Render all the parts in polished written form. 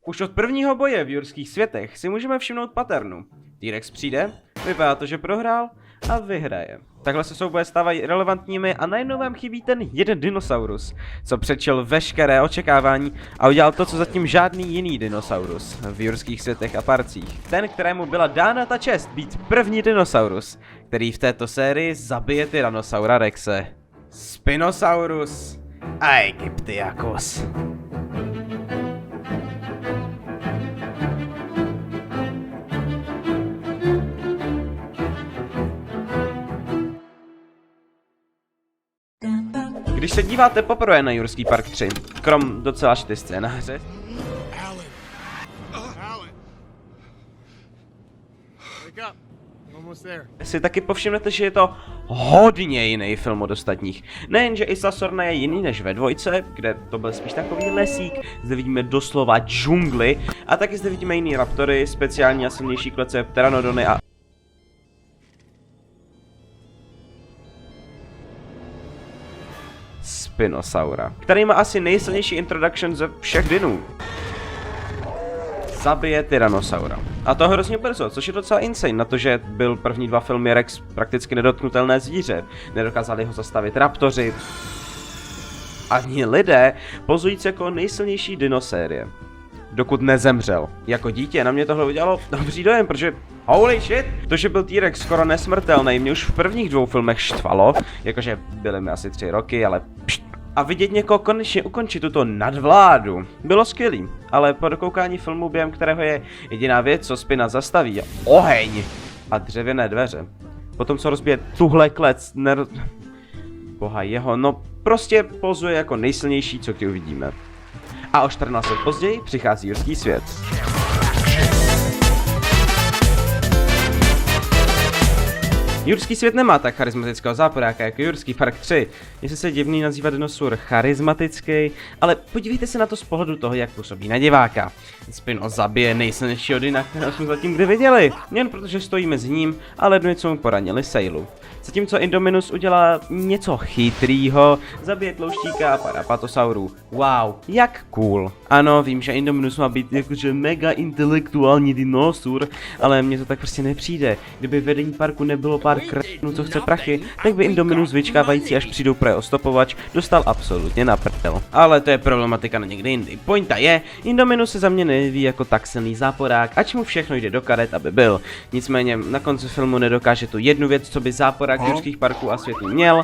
Už od prvního boje v jurských světech si můžeme všimnout paternu. T-Rex přijde, vypadá to, že prohrál a vyhraje. Takhle se souboje stávají relevantními a najednou vám chybí ten jeden dinosaurus, co předčil veškeré očekávání a udělal to, co zatím žádný jiný dinosaurus v jurských světech a parcích. Ten, kterému byla dána ta čest být první dinosaurus, který v této sérii zabije Tyrannosaura Rexe. Spinosaurus Aegyptiacus. Když se díváte poprvé na Jurský park 3, krom docela šity scénáře, si taky povšimnete, že je to hodně jiný film od ostatních. Nejenže Isla Sorna je jiný než ve dvojce, kde to byl spíš takový lesík, zde vidíme doslova džungli, a taky zde vidíme jiný raptory, speciální a silnější klece pteranodony a Spinosaura, který má asi nejsilnější introduction ze všech dinů. Zabije Tyrannosaura. A to hrozně brzo, což je docela insane na to, že byl první dva filmy Rex prakticky nedotknutelné zvíře. Nedokázali ho zastavit raptoři. Ani lidé, pozující jako nejsilnější dinosérie. Dokud nezemřel. Jako dítě na mě tohle udělalo dobrý dojem, protože holy shit! To, že byl T-Rex skoro nesmrtelný, mě už v prvních dvou filmech štvalo, jakože byly mi asi 3 roky, ale a vidět někoho konečně ukončit tuto nadvládu bylo skvělý, ale po dokoukání filmu, během kterého je jediná věc, co Spina zastaví, je oheň a dřevěné dveře. Potom co rozbije tuhle klec, boha jeho, no prostě pozuje jako nejsilnější, co kdy uvidíme. A o 14 let později přichází Jurský svět. Jurský svět nemá tak charismatického záporáka jako Jurský park 3. Jestli se divný nazývat dinosaur charismatický, ale podívejte se na to z pohledu toho, jak působí na diváka. Spino zabije nejsilnějšího dina, kterého jsme zatím kdy viděli, jen protože stojí mezi ním a lednici mu poranili Sailu. Zatímco Indominus udělá něco chytrýho, zabije tlouštíka a parapatosaurů. Wow, jak cool. Ano, vím, že Indominus má být jakože mega intelektuální dinosaur, ale mně to tak prostě nepřijde. Kdyby vedení parku nebylo pár kretnů, co chce prachy, tak by Indominus vyčkávající, až přijdou pro ostopovač, dostal absolutně na prdel. Ale to je problematika na někdy jindy. Pointa je, Indominus se za mě neví jako tak silný záporák, ač mu všechno jde do karet, aby byl. Nicméně na konci filmu nedokáže tu jednu věc, co by záporák jurských parků a světů měl,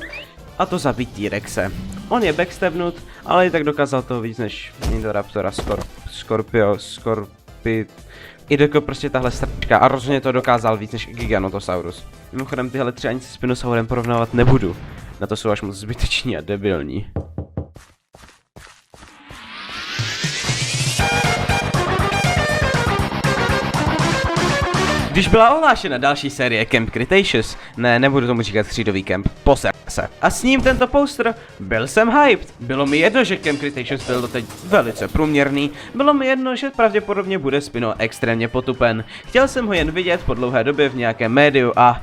a to zabít T-Rexe. On je backstabnut, ale i tak dokázal toho víc než Indoraptora, Ideko prostě tahle sračka a rozhodně to dokázal víc než Giganotosaurus. Mimochodem tyhle tři ani se Spinosaurem porovnávat nebudu. Na to jsou až moc zbyteční a debilní. Když byla ohlášena další série Camp Cretaceous, nebudu tomu říkat křídový kemp, poser se. A s ním tento poster, byl jsem hyped. Bylo mi jedno, že Camp Cretaceous byl doteď velice průměrný, bylo mi jedno, že pravděpodobně bude Spino extrémně potupen. Chtěl jsem ho jen vidět po dlouhé době v nějakém médiu a...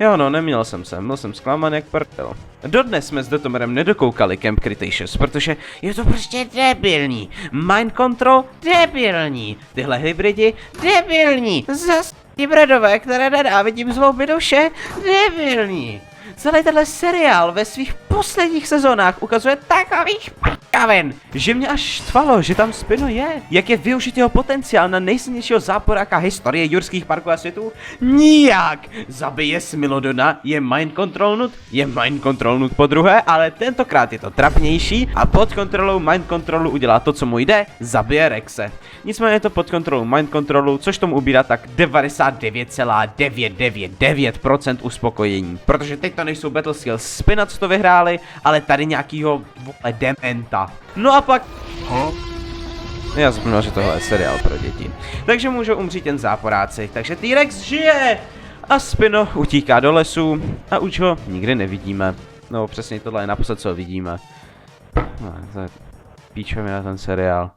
Jo no, neměl jsem se, byl jsem zklamaný jak prdel. Dodnes jsme s Dotomerem nedokoukali Camp Cretaceous, protože je to prostě debilní. Mind Control debilní. Tyhle hybridi debilní. Zas hybridové, které nenávidím z hloubi duše, debilní. Celý tenhle seriál ve svých posledních sezónách ukazuje takových p***avin, že mě až štvalo, že tam Spino je. Jak je využit jeho potenciál na nejsilnějšího záporáka historie jurských parků a světů? Nijak! Zabije Smilodona, je mind controlnut po druhé, ale tentokrát je to trapnější a pod kontrolou mind controlu udělá to, co mu jde, zabije Rexe. Nicméně je to pod kontrolou mind controlu, což tomu ubírá tak 99,999% uspokojení. Protože teď to nejsou Battle Skills Spina, co to vyhráli, ale tady nějakýho vole dementa. No a pak... Já zapomněl, že tohle je seriál pro děti. Takže můžou umřít jen záporáci, takže T-Rex žije! A Spino utíká do lesu a už ho nikdy nevidíme. No přesně tohle je naposled, co vidíme. No, píčeme na ten seriál.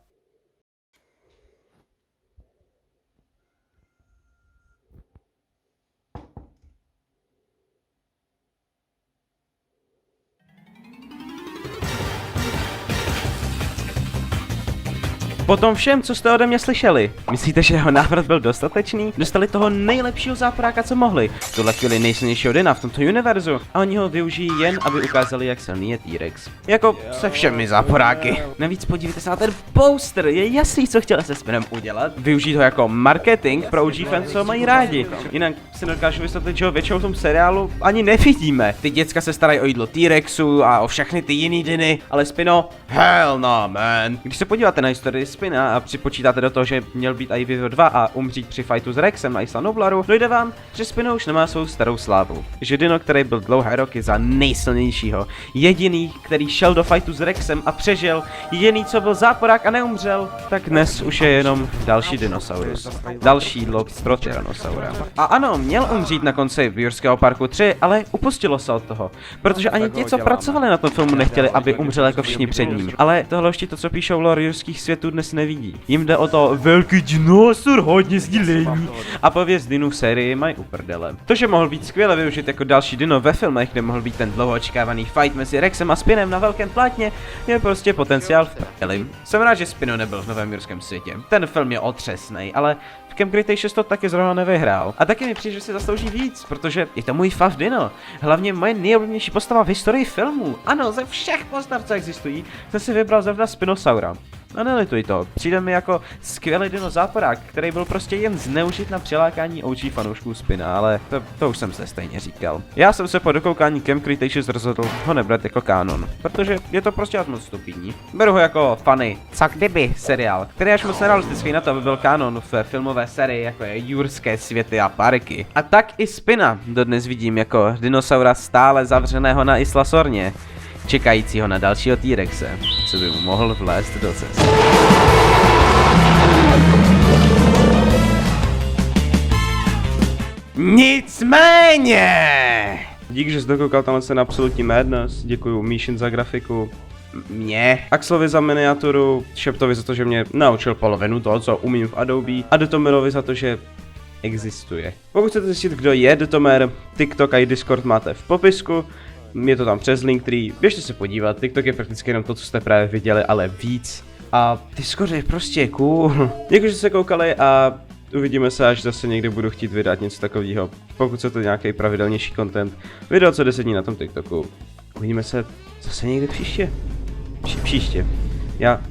Po tom všem, co jste ode mě slyšeli, myslíte, že jeho návrat byl dostatečný? Dostali toho nejlepšího záporáka, co mohli. V tuhle chvíli nejsilnějšího Dyna v tomto univerzu. A oni ho využijí jen, aby ukázali, jak silný je T-Rex. Jako se všemi záporáky. Navíc podívejte se na ten poster, je jasný, co chtěl se Spinem udělat. Využít ho jako marketing pro OG fans, co ho mají rádi. Jinak si nedokážu vysvětlit, že ho většinou v tom seriálu ani nevidíme. Ty děcka se starají o jídlo T-Rexu a o všechny ty jiný Dyny, ale Spino, hell no man. Když se podíváte na historii Spina a připočítáte do toho, že měl být i v 2 a umřít při fightu s Rexem na Isla Nublaru, dojde vám, že Spino už nemá svou starou slávu. Že Dino, který byl dlouhé roky za nejsilnějšího, jediný, který šel do fightu s Rexem a přežil, jediný, co byl záporák a neumřel, tak dnes už je jenom další dinosaurus. Další lob pro Tyrannosaura. A ano, měl umřít na konci Jurského parku 3, ale upustilo se od toho, protože ani ti, co pracovali na tom filmu, nechtěli, aby umřel jako všichni před ním. Ale tohle ještě to, co píšou lore jurských světů, dnes nevidí. Jim jde o to, velký dinosaur, hodně sdílení. A pověst Dinu v sérii mají uprdele. To, že mohl být skvěle využit jako další Dino ve filmech, kde mohl být ten dlouho očekávaný fight mezi Rexem a Spinem na velkém plátně, je prostě potenciál v prdeli. Jsem rád, že Spino nebyl v novém jurském světě. Ten film je otřesnej, ale v Camp Cretaceous to taky zrovna nevyhrál. A taky mi přijde, že si zaslouží víc, protože je to můj fav Dino. Hlavně moje nejoblíbenější postava v historii filmů. Ano, ze všech postav, co existují, jsem si vybral zrovna Spinosaura. A nelituj to, přijde mi jako skvělý dinozáporák, který byl prostě jen zneužit na přilákání OG fanoušků Spina, ale to už jsem se stejně říkal. Já jsem se po dokoukání Camp Cretaceous rozhodl ho nebrat jako kánon, protože je to prostě moc stupidní. Beru ho jako funny, co kdyby seriál, který je až moc nerealistický na to, aby byl kánon v filmové sérii, jako je Jurské světy a parky. A tak i Spina dodnes vidím jako dinosaura stále zavřeného na Isla Sorně, čekajícího na dalšího T-Rexe, co by mu mohl vlézt do cesty. Nicméně! Díky, že jsi dokoukal tamhle se na Absolutní Madness, děkuju Míšin za grafiku, mě, Axlovi za miniaturu, Šeptovi za to, že mě naučil polovinu toho, co umím v Adobe, a Detomerovi za to, že existuje. Pokud chcete zjistit, kdo je Detomer, TikTok a Discord máte v popisku. Je to tam přes Linktree, běžte se podívat, TikTok je prakticky jenom to, co jste právě viděli, ale víc. A Discord je prostě cool. Děkuji, že jste koukali a uvidíme se, až zase někdy budu chtít vydat něco takového. Pokud se to nějaký pravidelnější content, video co 10 dní na tom TikToku. Uvidíme se zase někdy příště. Příště. Já...